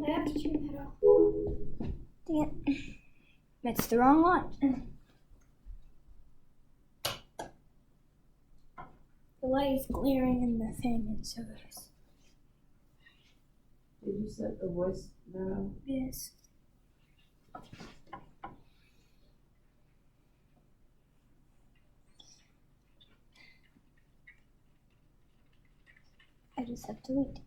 I have to turn that off. Dang it. That's the wrong one. The light is glaring in the thing, and so it is. Did you set the voice now? Yes. I just have to wait.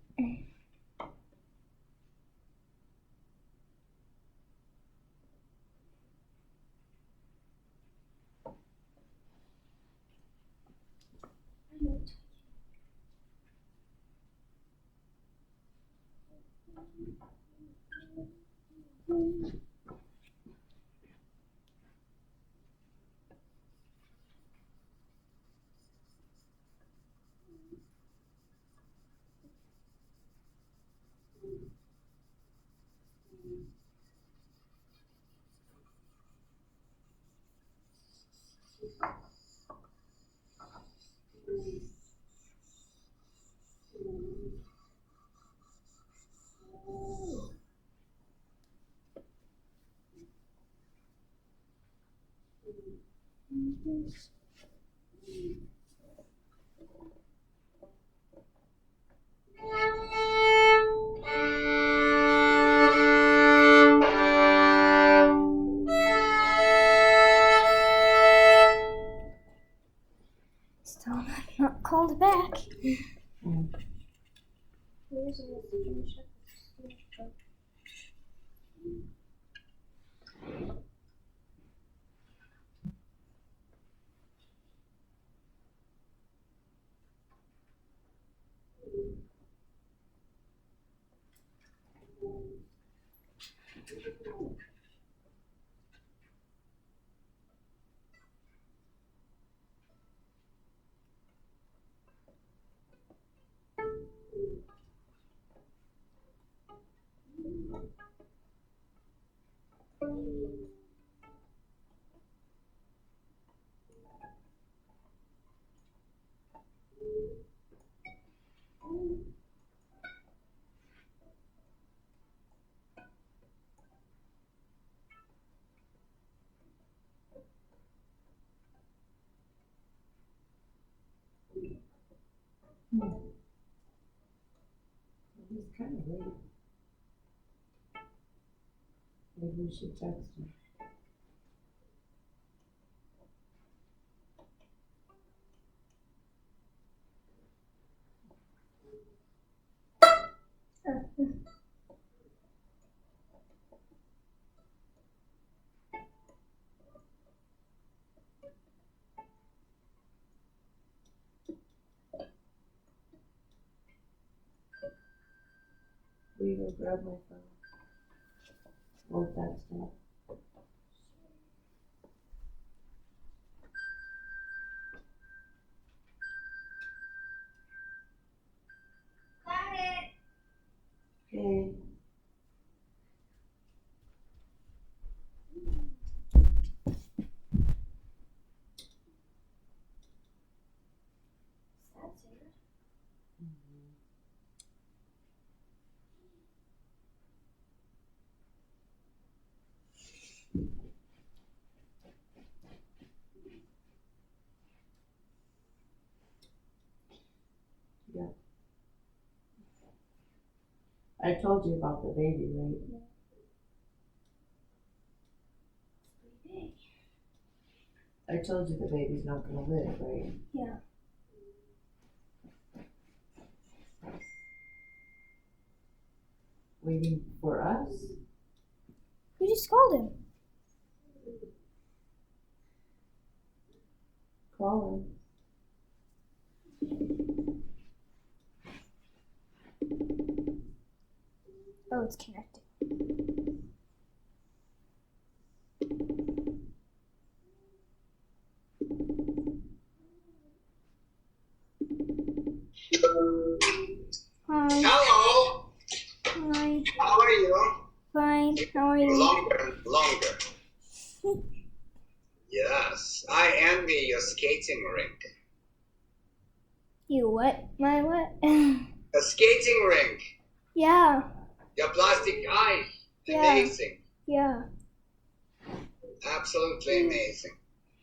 Still not called back. Here's a message. He's kind of late. Maybe we should text him. Will you go grab my phone? We'll text him. Got it. Okay. That's it. Yeah. I told you about the baby, right? Pretty big. I told you the baby's not gonna live, right? Yeah. Waiting for us? We just called him. Call him. it's connected. Hi. Hello. Hi. How are you? Fine. How are you? Longer and longer. Yes, I envy your skating rink. You what? My what? A skating rink. Yeah. Your plastic ice. Yeah. Amazing. Yeah. Absolutely amazing.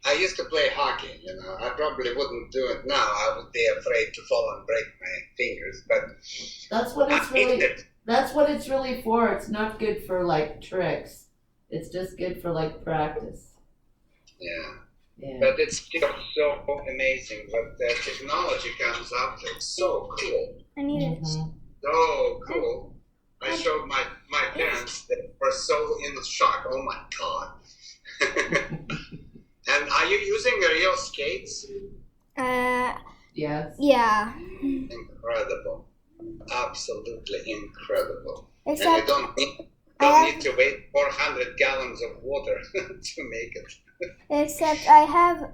I used to play hockey, you know. I probably wouldn't do it now. I would be afraid to fall and break my fingers, but That's what it's I hate really. it. That's what it's really for. It's not good for like tricks. It's just good for like practice. Yeah. Yeah. But it's still so amazing what the technology comes up with. So cool. I need it. Mhm. So cool. I showed my parents that were so in shock. Oh my god. And are you using real skates? Yes. Yeah. Incredible. Absolutely incredible. And you Except don't I need to wait 400 gallons of water to make it. I have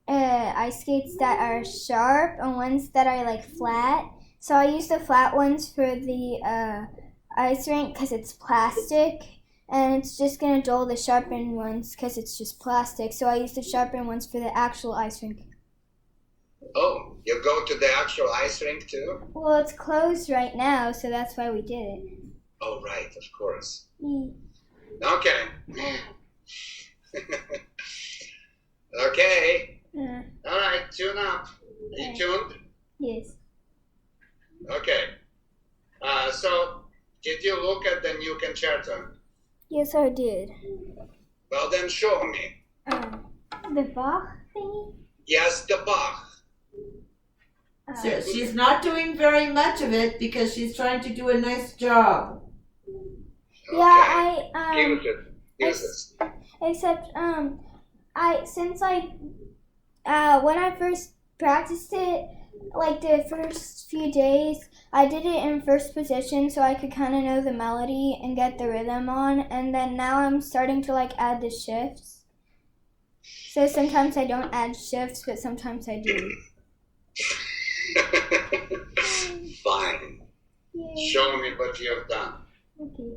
ice skates that are sharp and ones that are like flat. So I use the flat ones for the ice rink because it's plastic, and it's just gonna dull the sharpened ones because it's just plastic. So I use the sharpened ones for the actual ice rink. Oh, you go to the actual ice rink too? Well, it's closed right now, so that's why we did it. Oh, right, of course. Mm. Okay. Okay. All right, tune up. Are you tuned? Yes. Okay. So, did you look at the new concerto? Yes, I did. Well, then show me. The Bach thingy? Yes, the Bach. So she's not doing very much of it because she's trying to do a nice job. Okay. Yeah, Give it. except when I first practiced it, like the first few days, I did it in first position so I could kind of know the melody and get the rhythm on, and then now I'm starting to like add the shifts. So sometimes I don't add shifts, but sometimes I do. Fine. Yay. Show me what you have done. Okay.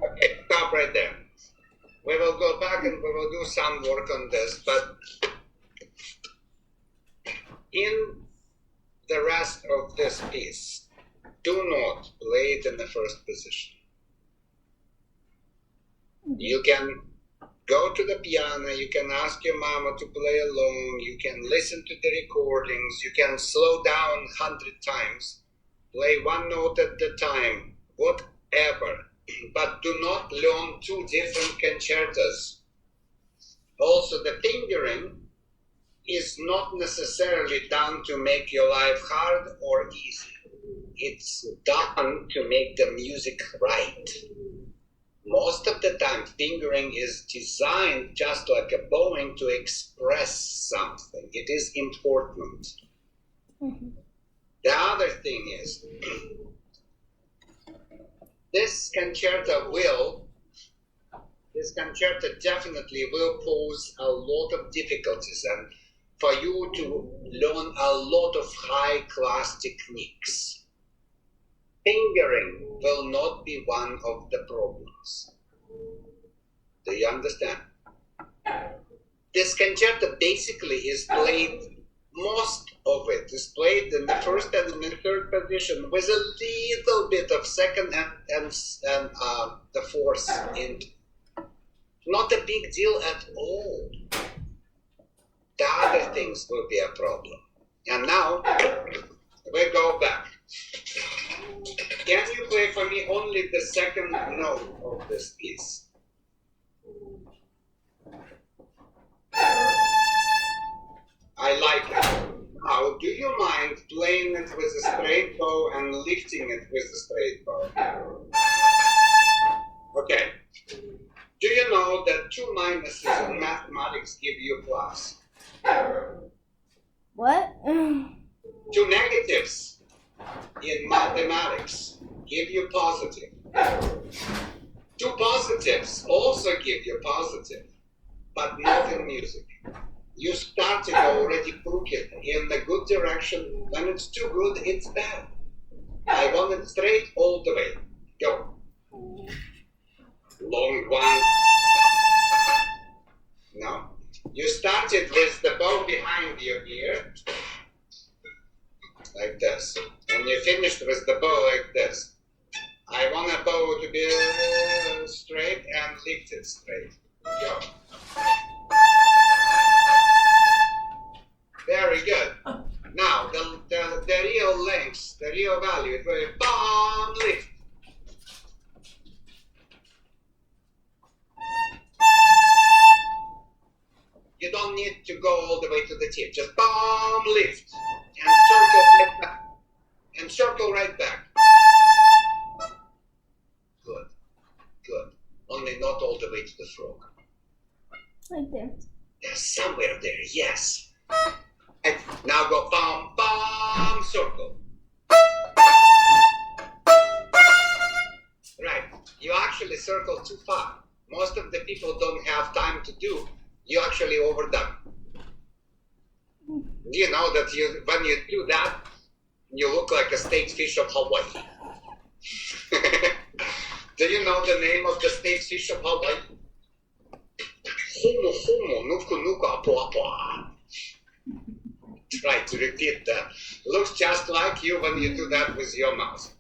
Okay, stop right there. We will go back and we will do some work on this, but in the rest of this piece, do not play it in the first position. You can go to the piano, you can ask your mama to play alone, you can listen to the recordings, you can slow down 100 times, play one note at a time, whatever. But do not learn two different concertos. Also, the fingering is not necessarily done to make your life hard or easy. It's done to make the music right. Most of the time, fingering is designed just like a bowing to express something. It is important. Mm-hmm. The other thing is, this concerto definitely will pose a lot of difficulties and for you to learn a lot of high-class techniques. Fingering will not be one of the problems. Do you understand? This concerto basically is played, most of it is played in the first and in the third position with a little bit of second and the fourth in. Not a big deal at all. The other things will be a problem. And now we go back. Can you play for me only the second note of this piece? I like it. Now, do you mind playing it with a straight bow and lifting it with a straight bow? Okay. Do you know that 2 minuses in mathematics give you plus? What? 2 negatives in mathematics give you positive. 2 positives also give you positive, but not in music. You started already crooked in the good direction. When it's too good, it's bad. I want it straight all the way. Go. Long one. No. You started with the bow behind your ear, like this. And you finished with the bow like this. I want a bow to be straight and lifted straight. Go. Very good. Now, the real length, the real value, it will be bomb lift. You don't need to go all the way to the tip. Just bomb lift and circle right back. And circle right back. Good. Good. Only not all the way to the throat. Right there. There's somewhere there, yes. And now go bomb, bomb, circle. Right. You actually circle too far. Most of the people don't have time to do. You actually overdone. Do you know that when you do that, you look like a state fish of Hawaii? Do you know the name of the state fish of Hawaii? Homo, homo, nuku, nuku, apo, apo. Try to repeat that. Looks just like you when you do that with your mouth.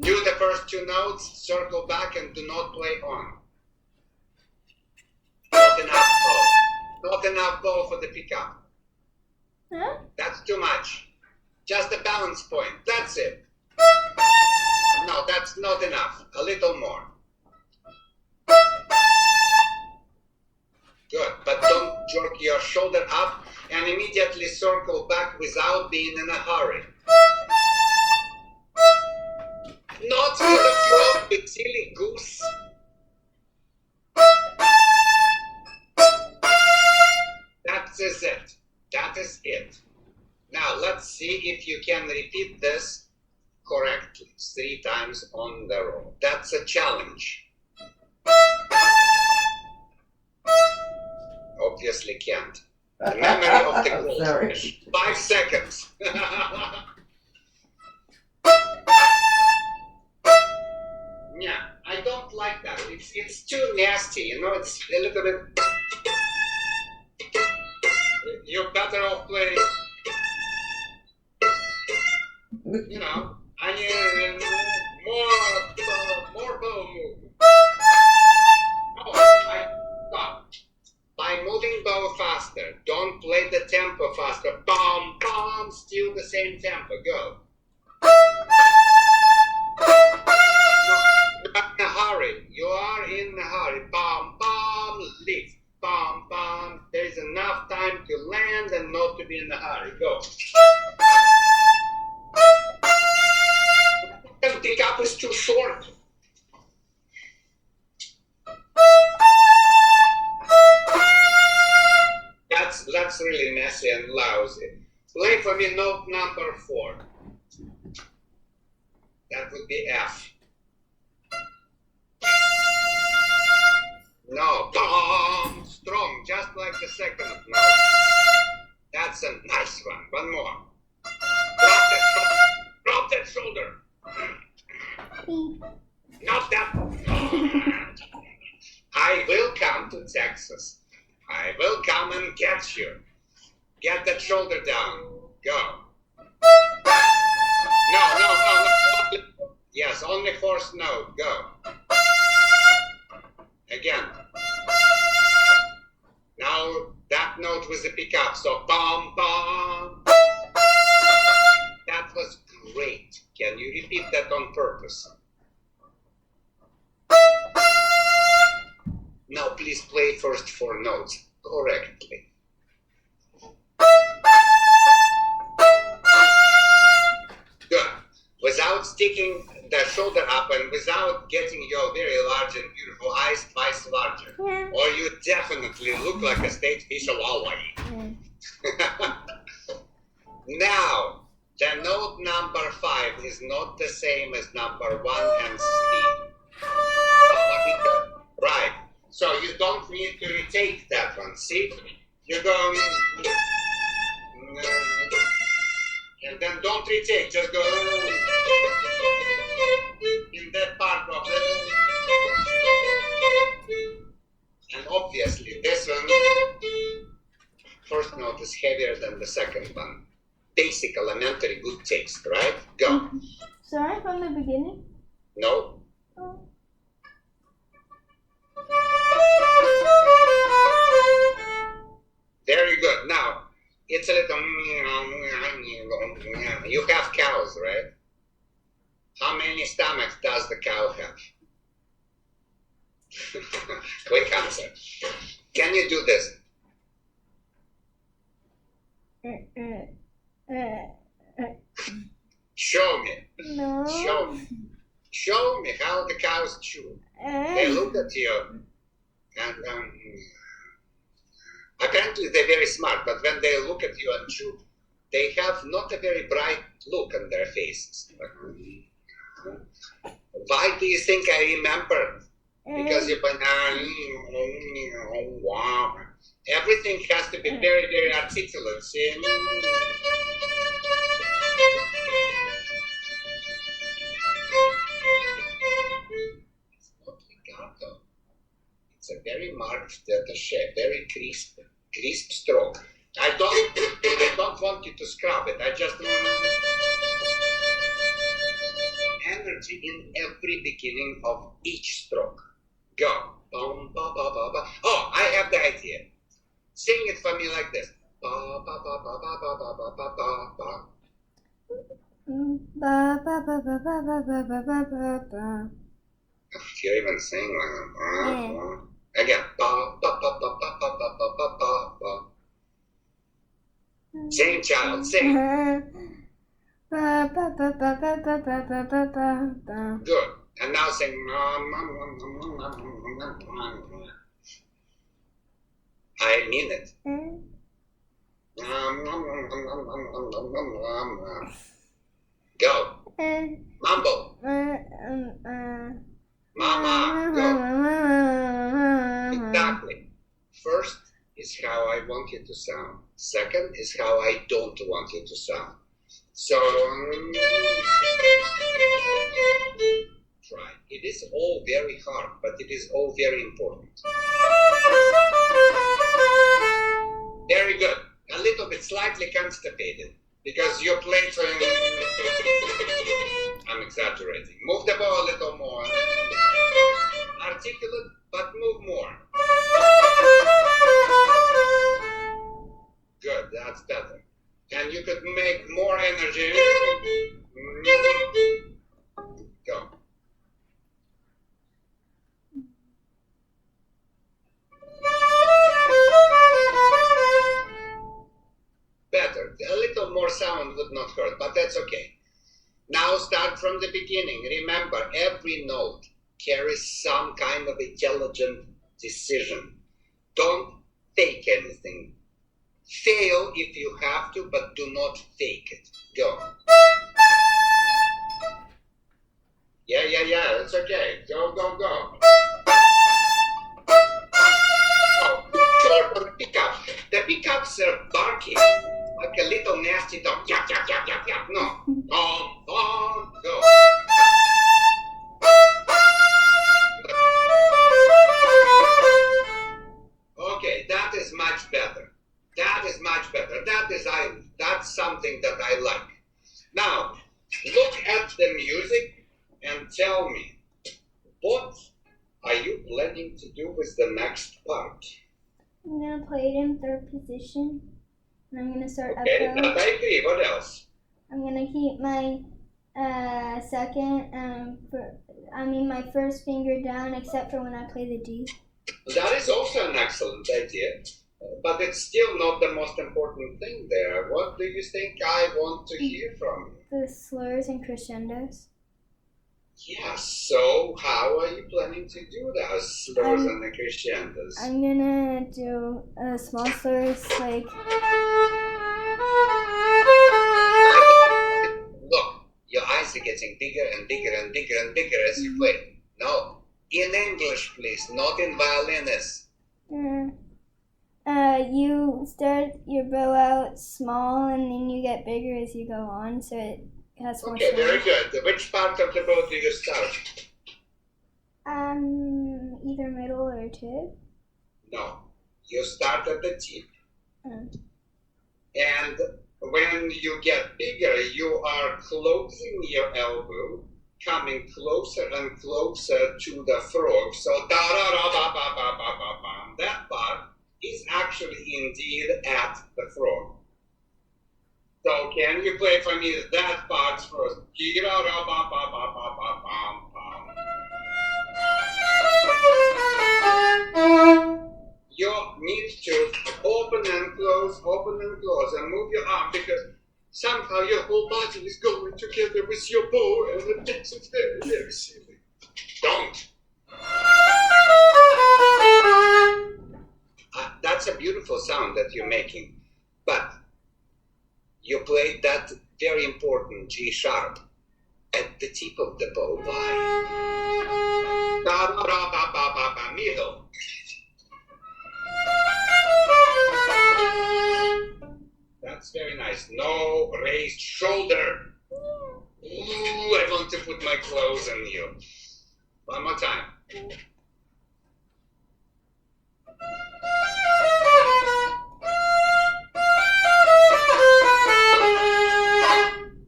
Do the first 2 notes, circle back, and do not play on. Not enough bow. Not enough bow for the pickup. Huh? That's too much. Just a balance point. That's it. No, that's not enough. A little more. Good, but don't jerk your shoulder up and immediately circle back without being in a hurry. Not to the floor, you silly goose. That is it. That is it. Now let's see if you can repeat this correctly 3 times on the row. That's a challenge. Obviously can't. The memory of the goldfish. 5 seconds. Yeah, I don't like that. It's too nasty, you know, it's a little bit... You're better off playing, you know, I need more bow movement. Oh, stop. By moving bow faster, don't play the tempo faster. Bom, bom, still the same tempo. Go. You're in a hurry. You are in a hurry. Bom, bom, lift. Bom, bom. There is enough time to land and not to be in a hurry. Go. The pickup is too short. That's really messy and lousy. Play for me note number 4. That would be F. No, bomb, strong, just like the second note. That's a nice one. One more. Drop that shoulder. Not that. gets you. Get that shoulder down. Go. No. Yes, only fourth note. Go. Again. Now that note was a pickup, so bum bum. That was great. Can you repeat that on purpose? Now please play first 4 notes correctly. Good. Without sticking the shoulder up and without getting your very large and beautiful eyes twice larger. Yeah. Or you definitely look like a state fish of Hawaii. Now, the note number 5 is not the same as number 1 and C. Right. So you don't need to retake that one. See? You go and then don't retake. Just go in that part of it. And obviously this one, first note is heavier than the second one. Basic, elementary, good taste, right? Go. Sorry, from the beginning? No. Oh. Very good. Now, it's a little... You have cows, right? How many stomachs does the cow have? Quick answer. Can you do this? Show me. No. Show me. Show me how the cows chew. They look at you and apparently they're very smart, but when they look at you and chew, they have not a very bright look on their faces. Why do you think I remember? Because you wow. Everything has to be very, very articulate. See? It's not legato. It's a very marked shape, very crisp stroke. I don't want you to scrub it. I just want energy in every beginning of each stroke. Go. Bum, ba, ba, ba, ba. Oh, I have the idea. Sing it for me like this. Ba, ba, ba, ba, ba, ba, ba, ba, ba, ba, ba. Ba ba ba ba ba ba ba ba ba ba ba. You're even saying like that. Again. Ba, ba, ba, ba, ba, ba, ba, ba, ba, ba, ba. Sing, child, sing. Ba ba ba ba ba ba ba ba ba ba ba. Good. And now sing. I mean it. Go. Mumble. Mama, go. Exactly. First is how I want you to sound. Second is how I don't want you to sound. So, try. It is all very hard, but it is all very important. Very good. A little bit slightly constipated because your plates are... I'm exaggerating. Move the bow a little more. Articulate, but move more. Good, that's better. And you could make more energy. Go. Better. A little more sound would not hurt, but that's okay. Now start from the beginning. Remember, every note carries some kind of intelligent decision. Don't fake anything. Fail if you have to, but do not fake it. Go. Yeah, it's okay. Go. Oh, short on pickup. The pickups are barking like a little nasty dog. Yap. No. Go. Okay, that is much better. Now, look at the music and tell me, what are you planning to do with the next part? I'm gonna play it in third position. And I'm gonna start Okay, up that I agree. What else? I'm gonna keep my second, my first finger down, except for when I play the D. That is also an excellent idea, but it's still not the most important thing there. What do you think I want to hear from you? The slurs and crescendos. Yes, so how are you planning to do those slurs and the crescendos? I'm gonna do small slurs like. Look, your eyes are getting bigger and bigger and bigger and bigger as you play. No, in English, please, not in violinist. You start your bow out small and then you get bigger as you go on, so it has more. Okay, very good. Which part of the bow do you start? Either middle or tip. No, you start at the tip. And when you get bigger, you are closing your elbow, coming closer and closer to the frog. So da-da-da-ba-ba-ba-ba-ba-bam. That part is actually indeed at the frog. So can you play for me that part first? You need to open and close, and move your arm because somehow your whole body is going together with your bow, and it makes it very, very silly. Don't. That's a beautiful sound that you're making, but you played that very important G sharp at the tip of the bow. Why? Da-da-da-ba-ba-ba-ba, middle. That's very nice. No raised shoulder. Ooh, I want to put my clothes on you. One more time.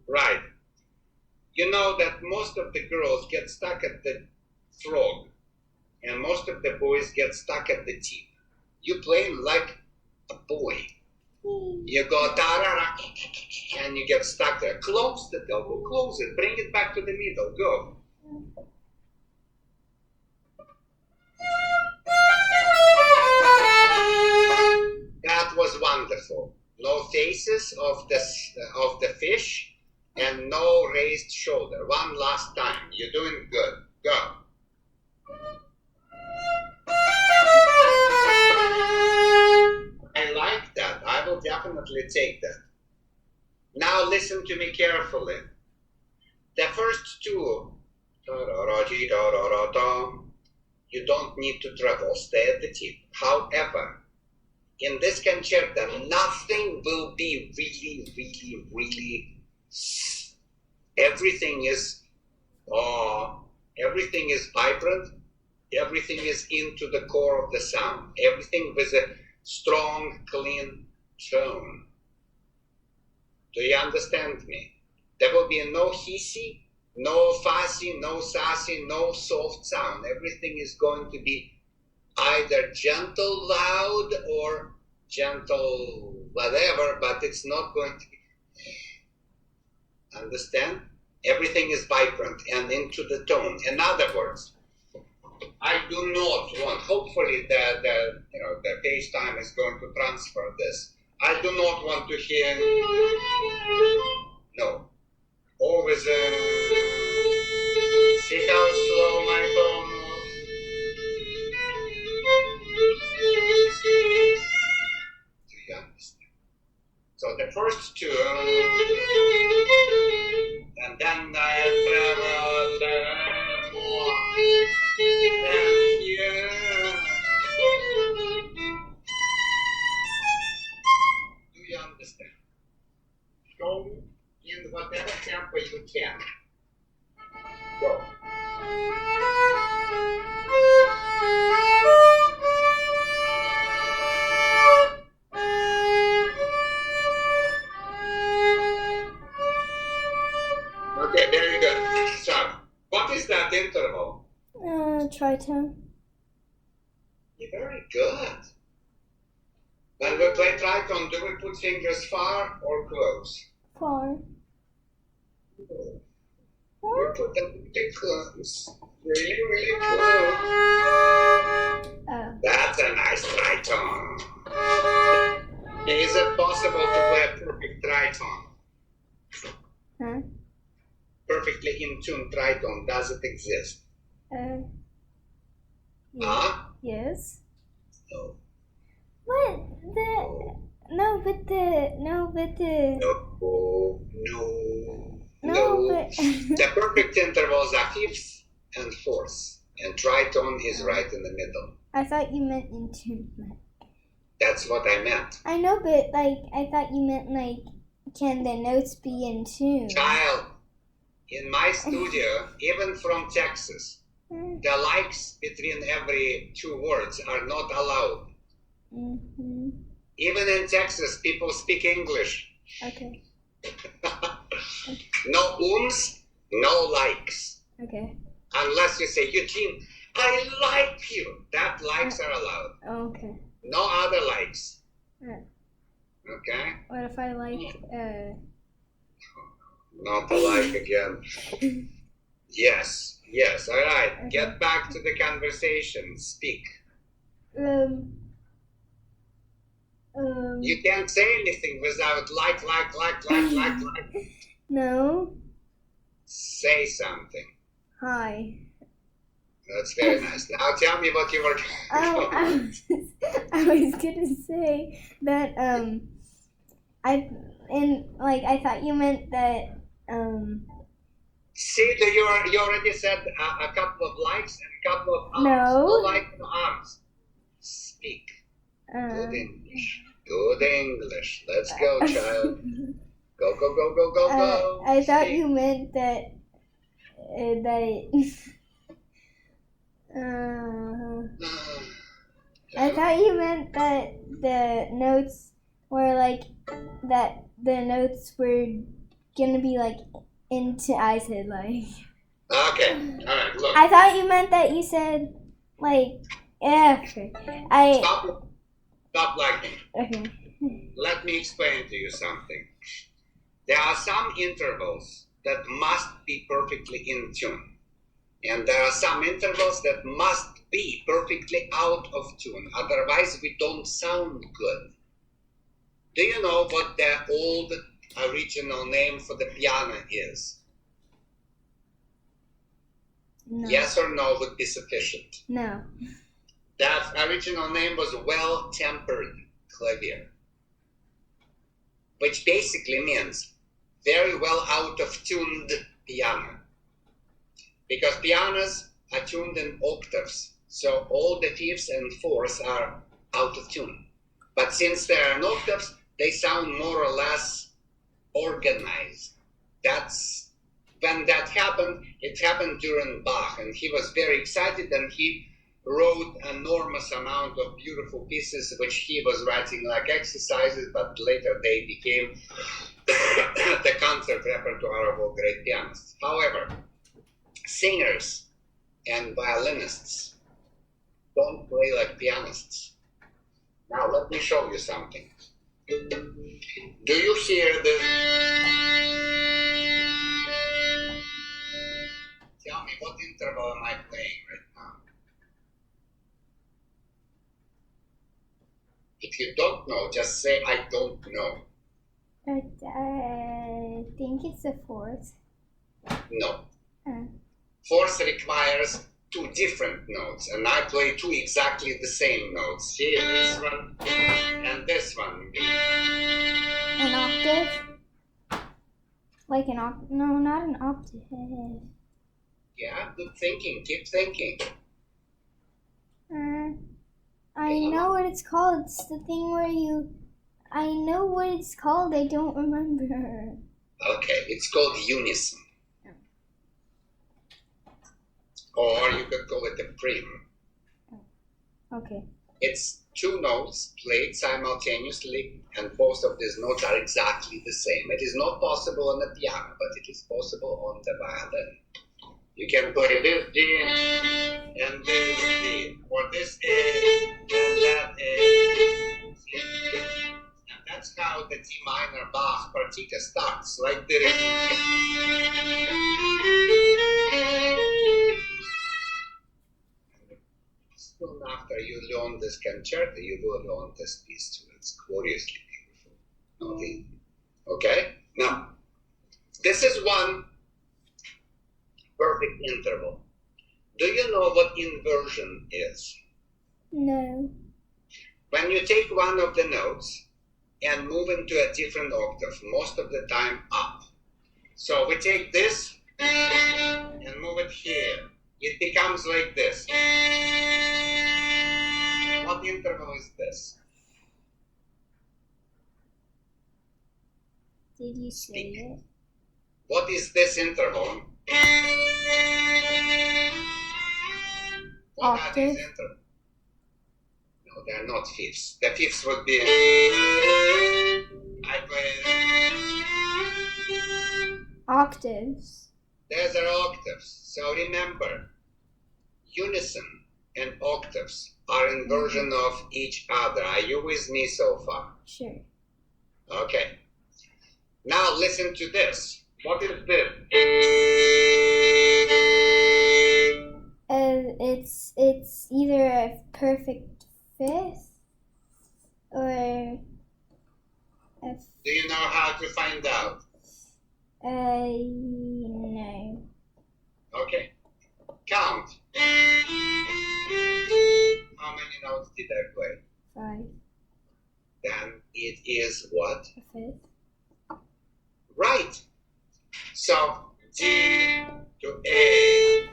Right. You know that most of the girls get stuck at the frog, and most of the boys get stuck at the tip. You play like a boy. You go da-da-da, and you get stuck there. Close the elbow, close it, bring it back to the middle, go. That was wonderful. No faces of the fish and no raised shoulder. One last time. You're doing good. Go. I like that. I will definitely take that. Now listen to me carefully. The first two, you don't need to travel. Stay at the tip. However, in this concerto, nothing will be really. Everything is vibrant. Everything is into the core of the sound. Everything with a strong, clean tone. Do you understand me? There will be no hissy, no fussy, no sassy, no soft sound. Everything is going to be either gentle loud or gentle whatever, but it's not going to be. Understand? Everything is vibrant and into the tone. In other words, I do not want, hopefully the FaceTime is going to transfer this. I do not want to hear, no, always, see how slow my phone moves? Do you understand? So the first two, and then I travel more, and here. Do you understand? Go in whatever tempo you can. Go. Okay, very good. So, what is that interval? Tritone. You're very good. When we play tritone, do we put fingers far or close? Far. We put them really close. Really, really close. Oh. That's a nice tritone. Is it possible to play a perfect tritone? Huh? Perfectly in tune tritone, does it exist? Yeah. Huh? Yes. No. What? No, but the. No. but. The perfect intervals are fifths and fourths, and tritone is right in the middle. I thought you meant in tune. That's what I meant. I know, but like, I thought you meant like, can the notes be in tune? Child, in my studio, even from Texas, the likes between every two words are not allowed. Mm-hmm. Even in Texas, people speak English. Okay. No ums, no likes. Okay. Unless you say, Eugene, I like you. That likes are allowed. Okay. No other likes. Yeah. Okay? What if I like, Not the like again. Yes, all right. Okay. Get back to the conversation. Speak. You can't say anything without like. No. Say something. Hi. That's very nice. Now tell me what you were doing. I was gonna say that, I thought you meant that, See, you already said a couple of likes and a couple of arms. No. Like the arms. Speak. Good English. Good English. Let's go, child. Go. I thought Speak. you meant that, I thought you meant that the notes were like, that the notes were gonna be like into, I said like. Okay, alright, look. I thought you meant that you said like, yeah, okay. Stop liking. Okay. Let me explain to you something. There are some intervals that must be perfectly in tune. And there are some intervals that must be perfectly out of tune. Otherwise, we don't sound good. Do you know what the old original name for the piano is? No. Yes or no would be sufficient. No. That original name was well-tempered clavier, which basically means very well out-of-tuned piano. Because pianos are tuned in octaves, so all the fifths and fourths are out of tune. But since there are octaves, they sound more or less organized. That's when that happened. It happened during Bach, and he was very excited, and he wrote an enormous amount of beautiful pieces, which he was writing like exercises, but later they became the concert repertoire of all great pianists. However, singers and violinists don't play like pianists. Now let me show you something. Do you hear the... Tell me, what interval am I playing right now? If you don't know, just say, I don't know. I think it's the fourth. No. Fourth requires two different notes, and I play two exactly the same notes. See, this one and this one. An octave? Like an octave? No, not an octave. Yeah, good thinking. Keep thinking. I know what it's called. It's the thing where you... I know what it's called. I don't remember. Okay, it's called unison. Or you could call it a prim. Okay. It's two notes played simultaneously, and both of these notes are exactly the same. It is not possible on the piano, but it is possible on the violin. You can play this D and this D, or this A and that A. And that's how the D minor Bach partita starts, like this. Soon after you learn this concerto, you will learn this piece too. It's gloriously beautiful. Okay? Now, this is one perfect interval. Do you know what inversion is? No. When you take one of the notes and move into a different octave, most of the time up. So we take this and move it here. It becomes like this. What interval is this? Did you say it? What is this interval? What are Octave. these intervals? No, they're not fifths. The fifths would be. I play. Octaves. Those are octaves. So remember, unison and octaves are inversion of each other. Are you with me so far? Sure. Okay. Now listen to this. What is this? It's either a perfect fifth or a Do you know how to find out? no. Okay. Count. How many notes did I play? 5. Then it is what? A fifth. Right. So D to A.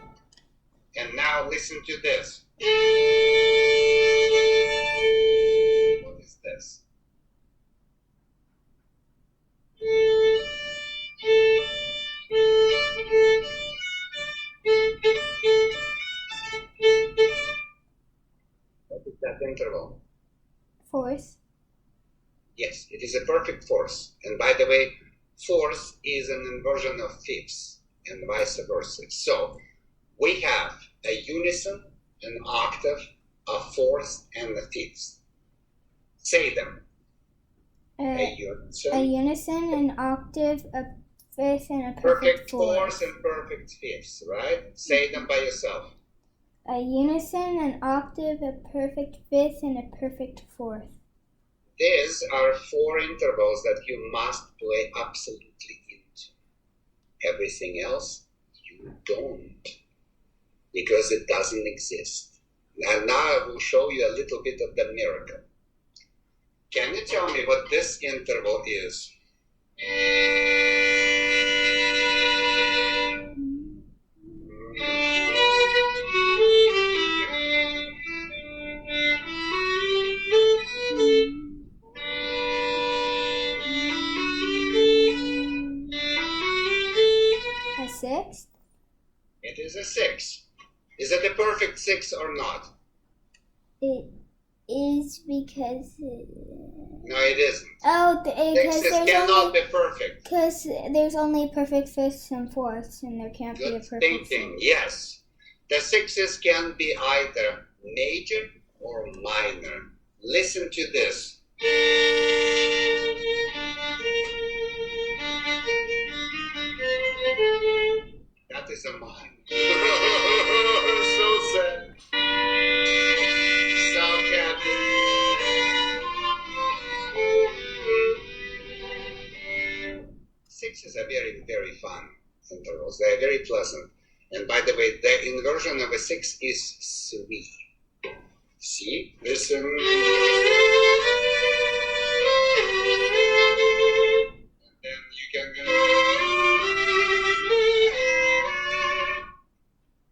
And now listen to this. What is this? What is that interval? Fourth. Yes, it is a perfect fourth. And by the way, fourth is an inversion of fifths and vice versa. So we have a unison, an octave, a fourth, and a fifth. Say them. A A unison, an octave, a fifth, and a perfect fourth and perfect fifths, right? Say them by yourself. A unison, an octave, a perfect fifth, and a perfect fourth. These are 4 intervals that you must play absolutely into. Everything else, you don't. Because it doesn't exist. And now I will show you a little bit of the miracle. Can you tell me what this interval is? A sixth? It is a 6. Is it a perfect 6 or not? It is because. No, it isn't. Oh, because Sixes cannot be perfect. Because there's only perfect fifths and fourths, and there can't be a Good perfect. thinking. Yes. The 6s can be either major or minor. Listen to this. That is a minor. So sad. So happy. Sixes are very, very fun intervals. They are very pleasant. And by the way, the inversion of a 6 is 3. See? Listen. And then you can go.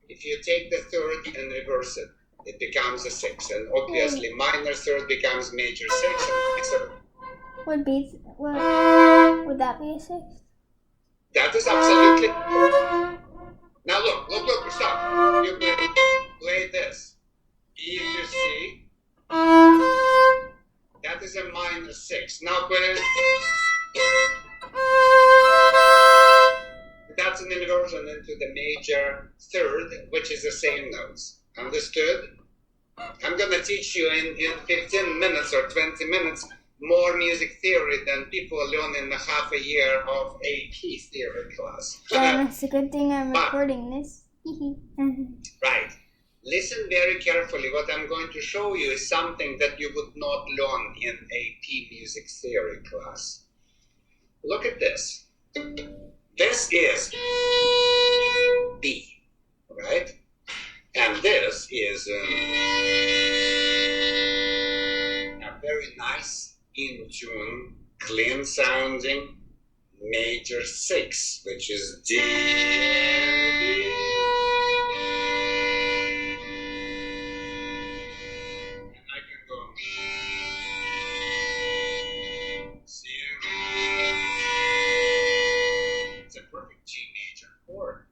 If you take the third and reverse it, it becomes a 6. And obviously, minor third becomes major 6. And Would that be a sixth? that is absolutely. Now look, stop. You play this. If you see, 6. Now play. That's an inversion into the major third, which is the same notes. Understood? I'm going to teach you in 15 minutes or 20 minutes more music theory than people learn in a half a year of AP theory class. And it's a good thing I'm recording this. Right. Listen very carefully. What I'm going to show you is something that you would not learn in AP music theory class. Look at this. This is B, right? And this is a very nice, in tune, clean sounding major 6, which is D. And I can go C. It's a perfect G major chord.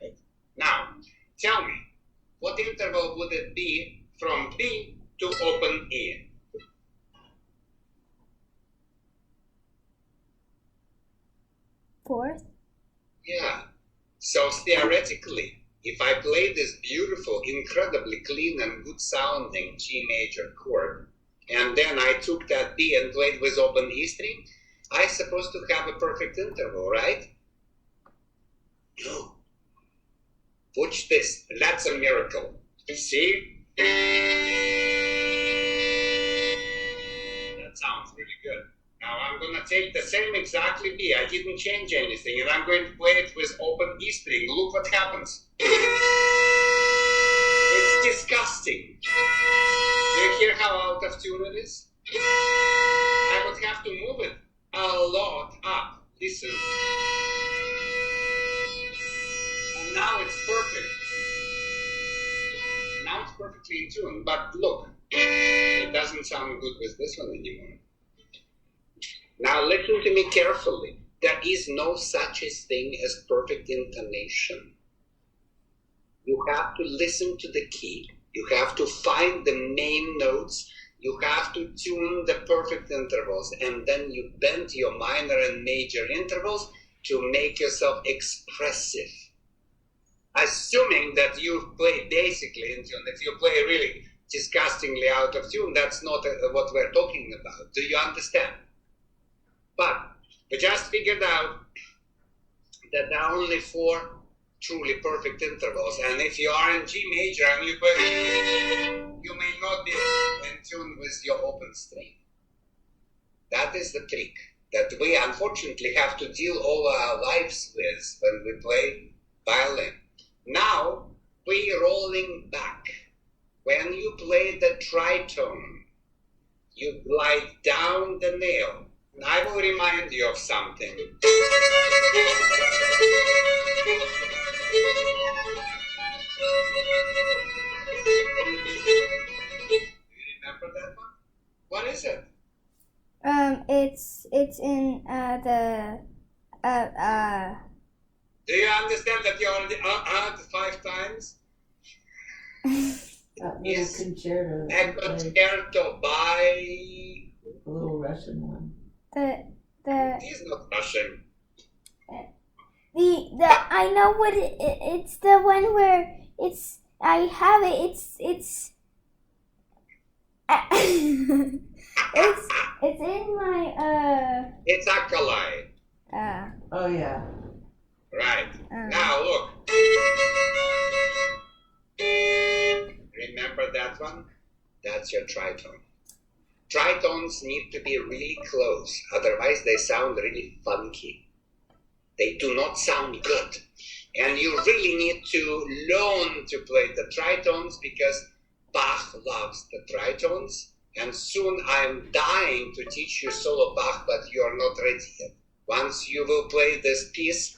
Right? Now, tell me, what interval would it be from B to open E? Fourth? Yeah. So theoretically, if I play this beautiful, incredibly clean and good sounding G major chord, and then I took that B and played with open E string, I'm supposed to have a perfect interval, right? No. Watch this. That's a miracle. See? That sounds really good. Now I'm going to take the same exactly B. I didn't change anything, and I'm going to play it with open E string. Look what happens. It's disgusting. Do you hear how out of tune it is? I would have to move it a lot up. Listen. And now it's perfect. Now it's perfectly in tune, but look, it doesn't sound good with this one anymore. Now listen to me carefully. There is no such a thing as perfect intonation. You have to listen to the key. You have to find the main notes. You have to tune the perfect intervals, and then you bend your minor and major intervals to make yourself expressive. Assuming that you play basically in tune. If you play really disgustingly out of tune, that's not what we're talking about. Do you understand? But we just figured out that there are only 4 truly perfect intervals. And if you are in G major and you play, you may not be in tune with your open string. That is the trick that we unfortunately have to deal all our lives with when we play violin. Now, we're rolling back. When you play the tritone, you glide down the nail. And I will remind you of something. Do you remember that one? What is it? It's in the Do you understand that you already heard 5 times? That little concerto. A concerto by... The little Russian one. He's not Russian. I know what it's the one where it's I have it. It's it's in my It's Akalai. Oh, yeah. Right. Now look. Remember that one? That's your tritone. Tritones need to be really close, otherwise they sound really funky. They do not sound good. And you really need to learn to play the tritones because Bach loves the tritones. And soon I'm dying to teach you solo Bach, but you are not ready yet. Once you will play this piece,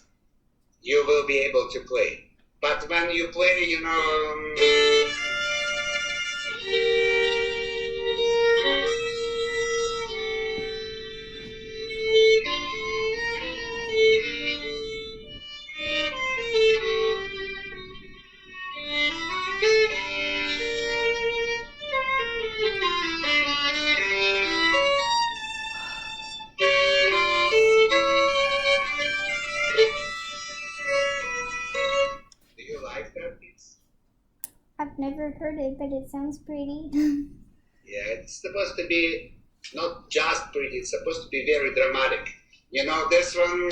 you will be able to play. But when you play, you know... never heard it, but it sounds pretty. Yeah, it's supposed to be not just pretty, it's supposed to be very dramatic. You know, this one.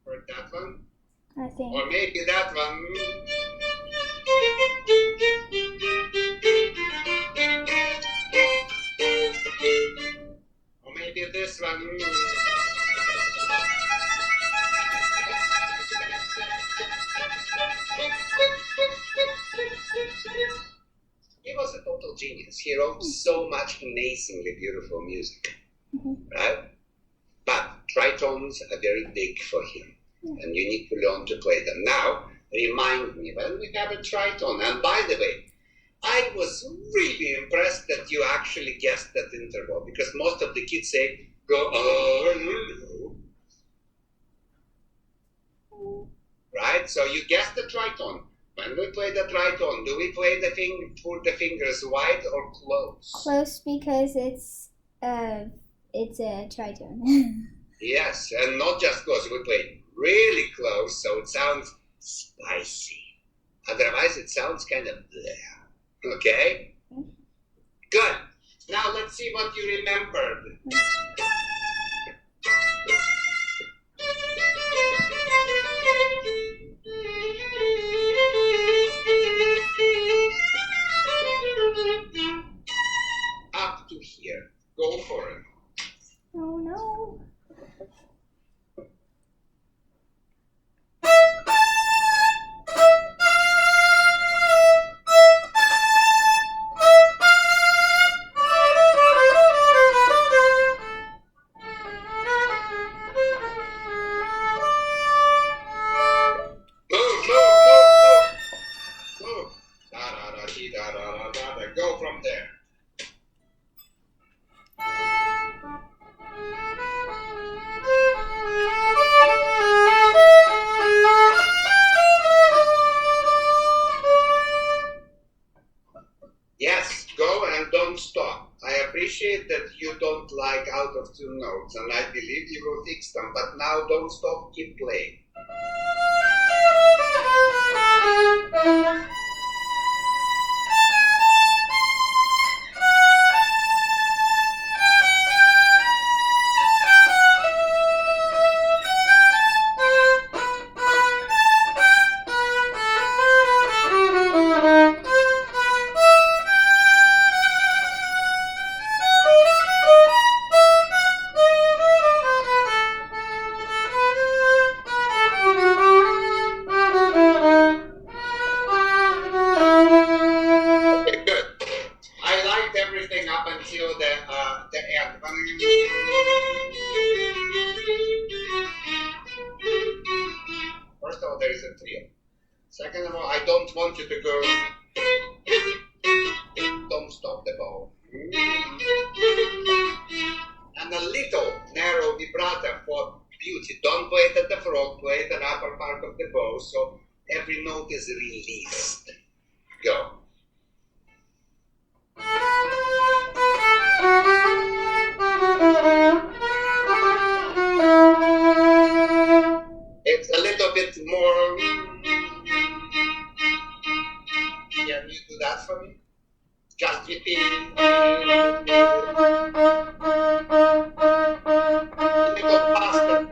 Or that one. I think. Or maybe that one. Or maybe this one. He was a total genius. He wrote so much amazingly beautiful music, right? But tritones are very big for him, and you need to learn to play them. Now, remind me when we have a tritone. And by the way, I was really impressed that you actually guessed that interval, because most of the kids say, go on, right? So you guessed the tritone. When we play the tritone, do we play the put the fingers wide or close? Close, because it's a tritone. Yes, and not just close. We play really close, so it sounds spicy. Otherwise, it sounds kind of bleh. Okay? Good. Now let's see what you remembered. Up to here. Go for it. Oh no. Move. Da-da-da-dee-da-da-da-da. Go from there. Yes, go and don't stop. I appreciate that you don't like out of tune notes, and I believe you will fix them, but now don't stop, keep playing. Okay, good. I liked everything up until the end. First of all, there is a trio. Second of all, I don't want you to go. Don't stop the bow. And a little narrow vibrato for beauty. Don't play it at the front, play it at the upper part of the bow, so every note is released. Go. It's a little bit more. Can you do that for me? Just repeat. A little faster.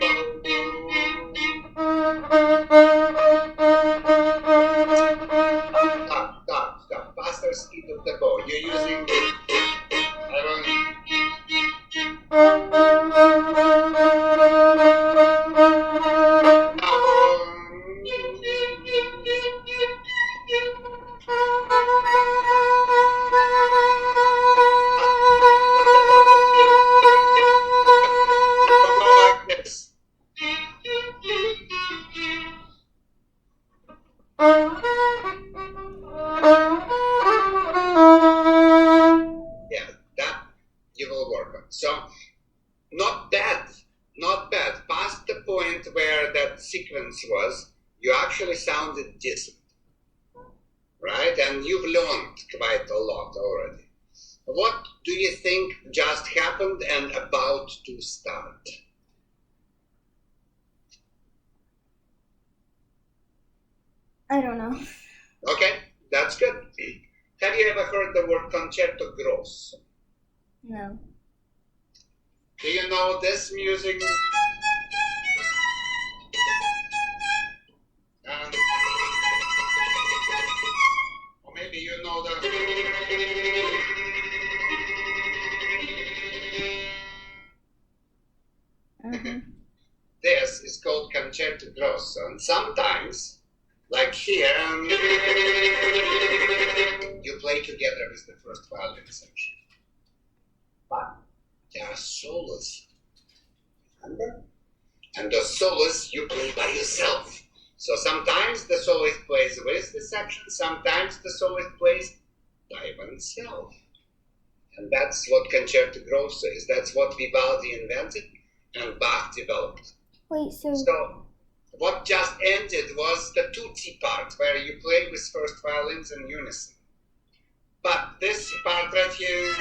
Stop. Faster speed of the bow. You're using. Like this. Yeah, that you will work on. So, not bad. Past the point where that sequence was, you actually sounded decent. Right? And you've learned quite a lot already. What do you think just happened and about to start? I don't know. Okay, that's good. Have you ever heard the word concerto grosso? No. Do you know this music? Or maybe you know the. This is called concerto grosso, and sometimes, like here, you play together with the first violin section. But there are solos, remember? And the solos you play by yourself. So sometimes the soloist plays with the section, sometimes the soloist plays by oneself. And that's what concerto grosso is. That's what Vivaldi invented and Bach developed. Wait, so What just ended was the tutti part, where you play with first violins in unison. But this part right here.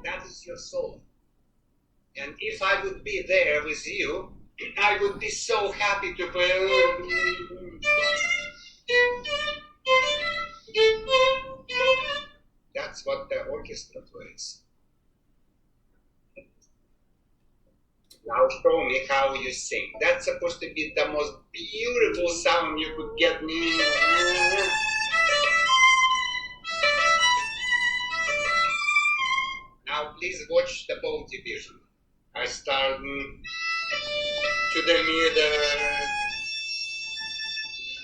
That is your solo. And if I would be there with you, I would be so happy to play. That's what the orchestra plays. Now show me how you sing. That's supposed to be the most beautiful sound you could get me. Now please watch the bow division. I start to the middle,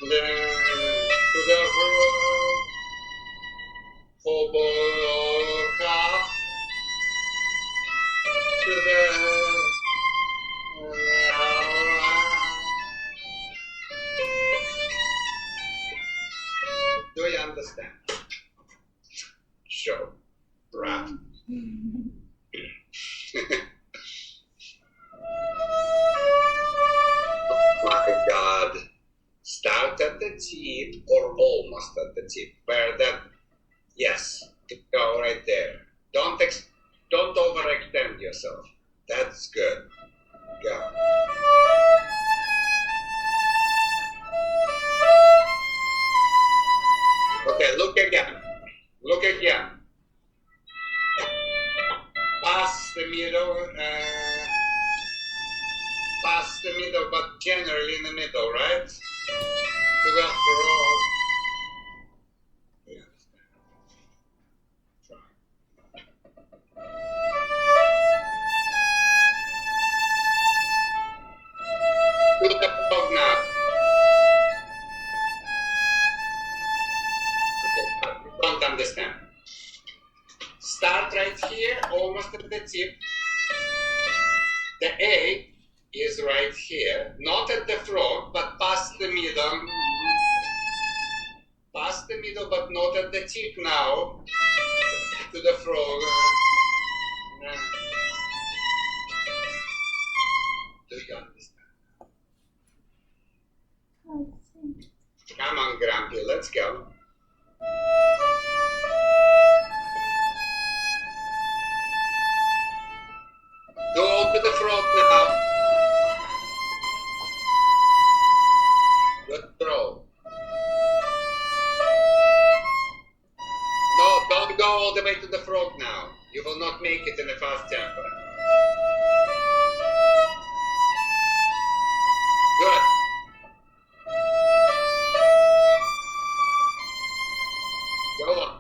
then to the front, hobo half, to the Do you understand? Sure. Right. My God. Start at the tip or almost at the tip. Where that, yes, go right there. Don't overextend yourself. That's good. Go. Okay, look again. Look again. Pass the middle, but generally in the middle, right? To the front. Yeah. Try. To the front now. Okay, but you don't understand. Start right here, almost at the tip. The A is right here, not at the front, but past the middle. Past the middle, but not at the tip now. To the front. Do you understand? Come on, Grumpy, let's go. Go to the front now. Good throw. No, don't go all the way to the front now. You will not make it in a fast tempo. Good. Go on.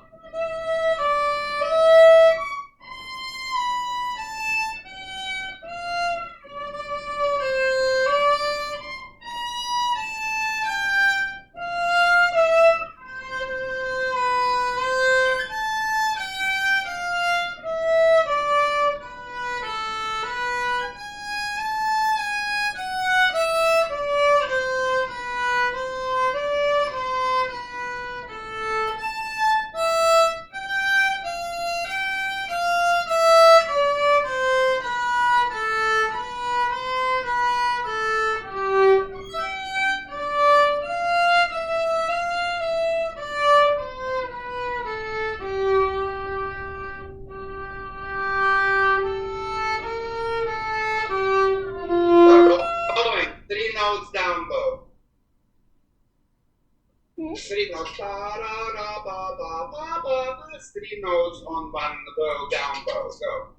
3 notes. Da, da, da, ba, ba, ba, ba. That's 3 notes on one bow, down bow. Go.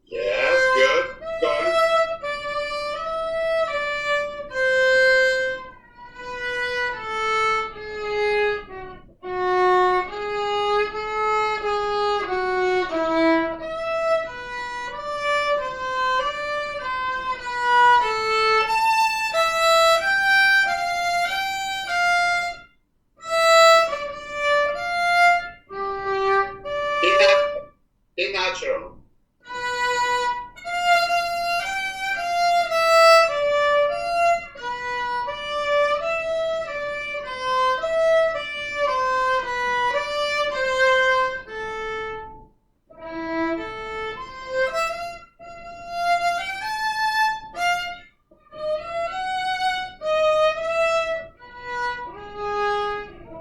Yes, good. Going. Be natural.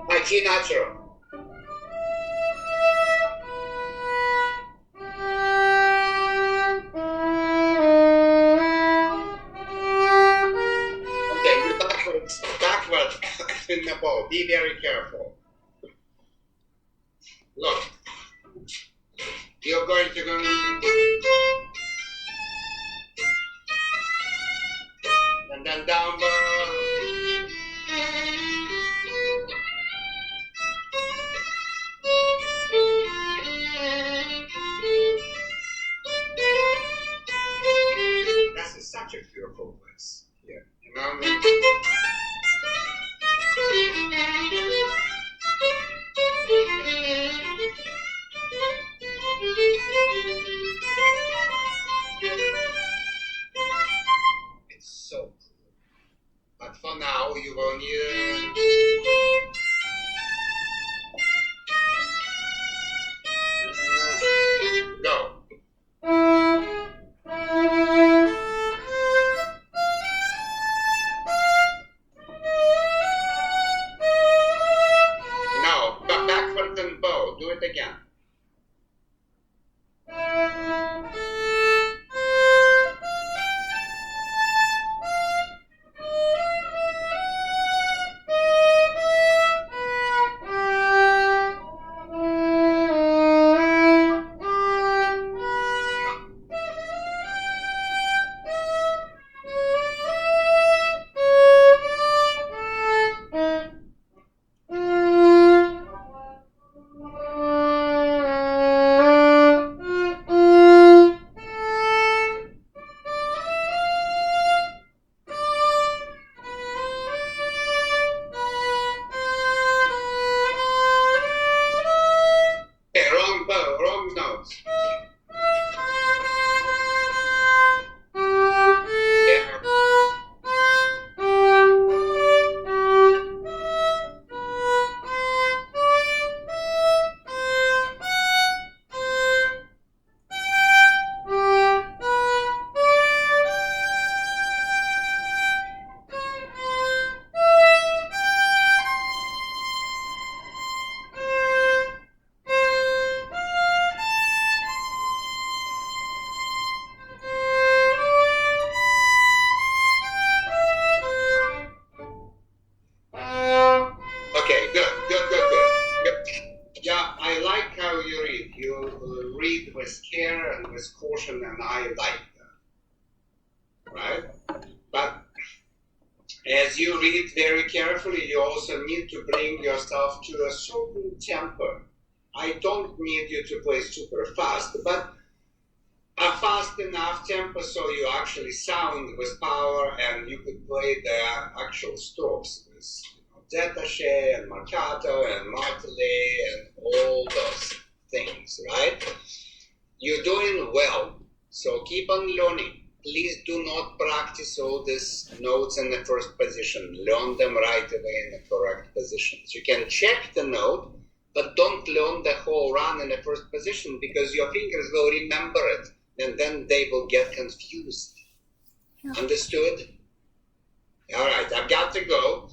My key natural. Okay, you backward in the bow. Be very careful. Look, you're going to go, and then down bow. This is such a beautiful place. Yeah, you know. It's so cool. But for now, you will need. Go. No, backward and bow. Do it again. Okay, wrong bow, wrong notes. Yeah. Okay, good. Yeah, I like how you read. You read with care and with caution, and I like that. Right? But as you read very carefully, you also need to bring yourself to a certain tempo. I don't need you to play super fast, but a fast enough tempo so you actually sound with power and you could play the actual strokes with détaché and marcato and martelé and all those things, right? You're doing well, so keep on learning. Please do not practice all these notes in the first position. Learn them right away in the correct positions. You can check the note, but don't learn the whole run in the first position because your fingers will remember it and then they will get confused. Yeah. Understood? All right, I've got to go.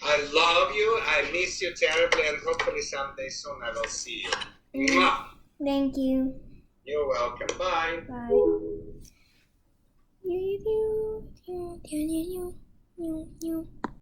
I love you. I miss you terribly, and hopefully someday soon I will see you. Mwah. Thank you. You're welcome. Bye. Bye.